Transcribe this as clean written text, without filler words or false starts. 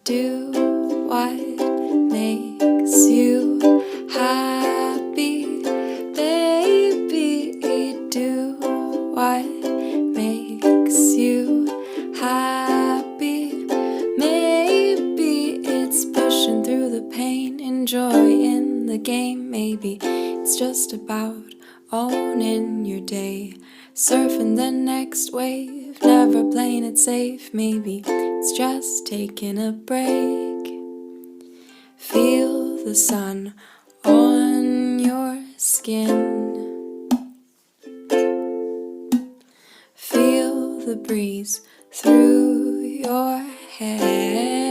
do what makes you happy, baby. Do what makes you happy. Maybe it's pushing through the pain, enjoying the game. Maybe it's just about owning your day, surfing the next wave, never playing it safe. Maybe it's just taking a break. Feel the sun on your skin, feel the breeze through your hair.